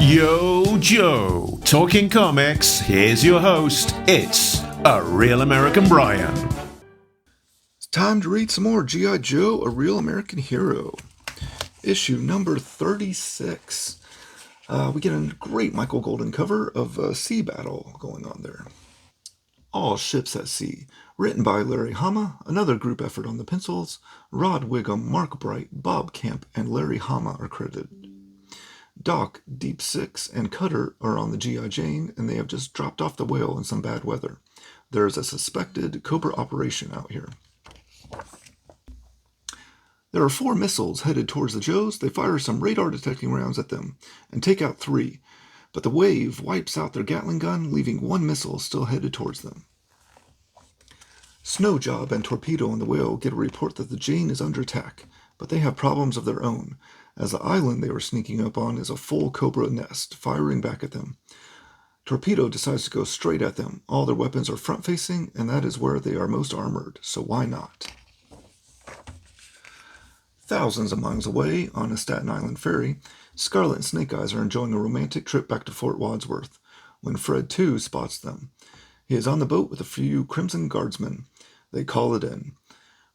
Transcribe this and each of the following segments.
Yo, Joe. Talking comics, here's your host. It's A Real American Brian. It's time to read some more G.I. Joe, A Real American Hero. Issue number 36. We get a great Michael Golden cover of a sea battle going on there. All Ships at Sea. Written by Larry Hama, another group effort on the pencils. Rod Wiggum, Mark Bright, Bob Camp, and Larry Hama are credited. Doc, Deep Six, and Cutter are on the G.I. Jane, and they have just dropped off the whale in some bad weather. There is a suspected Cobra operation out here. There are 4 missiles headed towards the Joes. They fire some radar-detecting rounds at them and take out 3, but the wave wipes out their Gatling gun, leaving 1 missile still headed towards them. Snowjob and Torpedo on the whale get a report that the Jane is under attack, but they have problems of their own, as the island they were sneaking up on is a full Cobra nest, firing back at them. Torpedo decides to go straight at them. All their weapons are front-facing, and that is where they are most armored, so why not? Thousands of miles away, on a Staten Island ferry, Scarlet and Snake Eyes are enjoying a romantic trip back to Fort Wadsworth, when Fred, too, spots them. He is on the boat with a few Crimson Guardsmen. They call it in.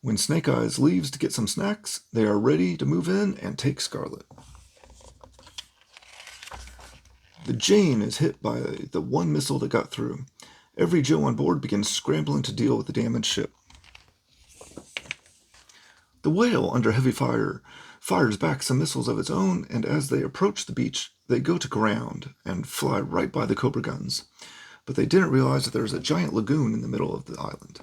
When Snake Eyes leaves to get some snacks, they are ready to move in and take Scarlet. The Jane is hit by the 1 missile that got through. Every Joe on board begins scrambling to deal with the damaged ship. The whale, under heavy fire, fires back some missiles of its own, and as they approach the beach, they go to ground and fly right by the Cobra guns. But they didn't realize that there is a giant lagoon in the middle of the island.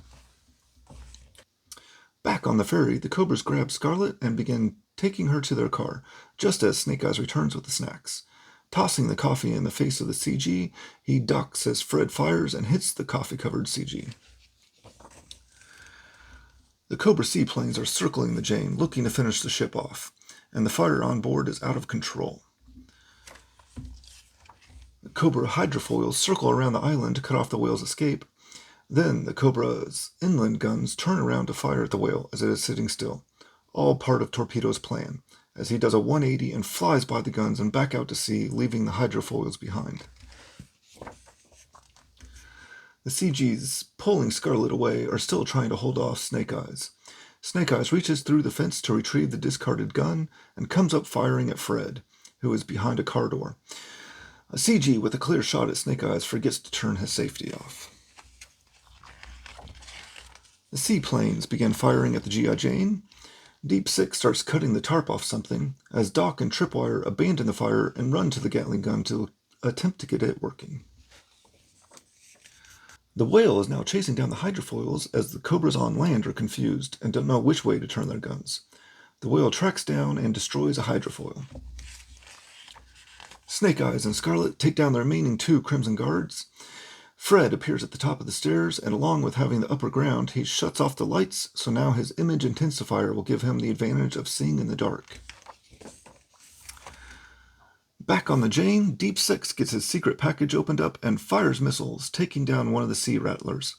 Back on the ferry, the Cobras grab Scarlet and begin taking her to their car, just as Snake Eyes returns with the snacks. Tossing the coffee in the face of the CG, he ducks as Fred fires and hits the coffee-covered CG. The Cobra seaplanes are circling the Jane, looking to finish the ship off, and the fire on board is out of control. The Cobra hydrofoils circle around the island to cut off the whale's escape. Then the Cobra's inland guns turn around to fire at the whale as it is sitting still, all part of Torpedo's plan, as he does a 180 and flies by the guns and back out to sea, leaving the hydrofoils behind. The CGs pulling Scarlet away are still trying to hold off Snake Eyes. Snake Eyes reaches through the fence to retrieve the discarded gun and comes up firing at Fred, who is behind a car door. A CG with a clear shot at Snake Eyes forgets to turn his safety off. The seaplanes begin firing at the G.I. Jane. Deep Six starts cutting the tarp off something, as Doc and Tripwire abandon the fire and run to the Gatling gun to attempt to get it working. The whale is now chasing down the hydrofoils as the Cobras on land are confused and don't know which way to turn their guns. The whale tracks down and destroys a hydrofoil. Snake Eyes and Scarlet take down the remaining 2 Crimson Guards. Fred appears at the top of the stairs, and along with having the upper ground, he shuts off the lights, so now his image intensifier will give him the advantage of seeing in the dark. Back on the Jane, Deep Six gets his secret package opened up and fires missiles, taking down one of the Sea Rattlers.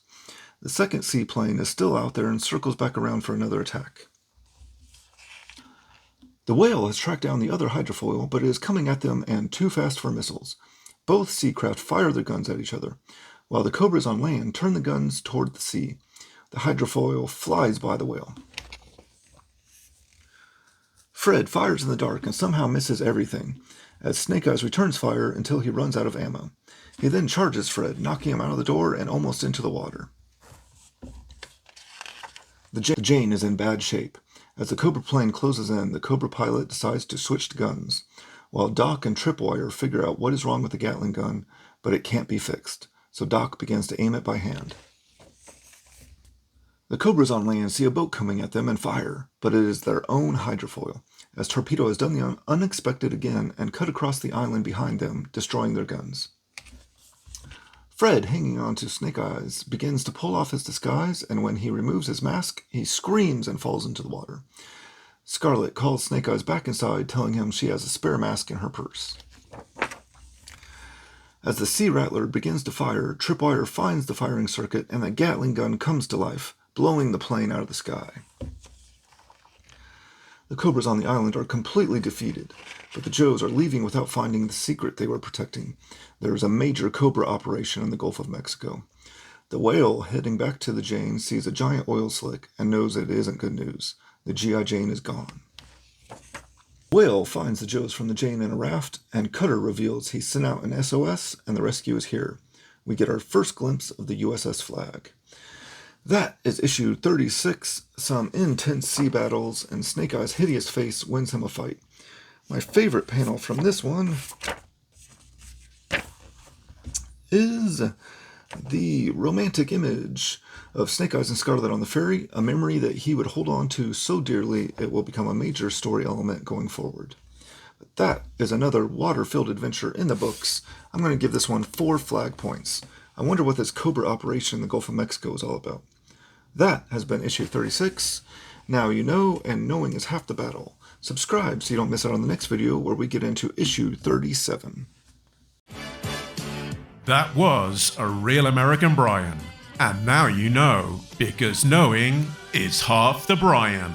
The second seaplane is still out there and circles back around for another attack. The whale has tracked down the other hydrofoil, but it is coming at them and too fast for missiles. Both Seacraft fire their guns at each other, while the Cobras on land turn the guns toward the sea. The hydrofoil flies by the whale. Fred fires in the dark and somehow misses everything, as Snake Eyes returns fire until he runs out of ammo. He then charges Fred, knocking him out of the door and almost into the water. The Jane is in bad shape. As the Cobra plane closes in, the Cobra pilot decides to switch to guns, while Doc and Tripwire figure out what is wrong with the Gatling gun, but it can't be fixed, so Doc begins to aim it by hand. The Cobras on land see a boat coming at them and fire, but it is their own hydrofoil, as Torpedo has done the unexpected again and cut across the island behind them, destroying their guns. Fred, hanging on to Snake Eyes, begins to pull off his disguise, and when he removes his mask, he screams and falls into the water. Scarlet calls Snake Eyes back inside, telling him she has a spare mask in her purse. As the Sea Rattler begins to fire, Tripwire finds the firing circuit, and the Gatling gun comes to life, blowing the plane out of the sky. The Cobras on the island are completely defeated, but the Joes are leaving without finding the secret they were protecting. There is a major Cobra operation in the Gulf of Mexico. The Whale, heading back to the Jane, sees a giant oil slick and knows that it isn't good news. The G.I. Jane is gone. Whale finds the Joes from the Jane in a raft, and Cutter reveals he sent out an SOS and the rescue is here. We get our first glimpse of the USS Flag. That is issue 36, some intense sea battles, and Snake Eye's hideous face wins him a fight. My favorite panel from this one is the romantic image of Snake Eyes and Scarlet on the ferry, a memory that he would hold on to so dearly it will become a major story element going forward. But that is another water-filled adventure in the books. I'm going to give this one 4 flag points. I wonder what this Cobra operation in the Gulf of Mexico is all about. That has been issue 36. Now you know, and knowing is half the battle. Subscribe so you don't miss out on the next video where we get into issue 37. That was A Real American Brian. And now you know, because knowing is half the Brian.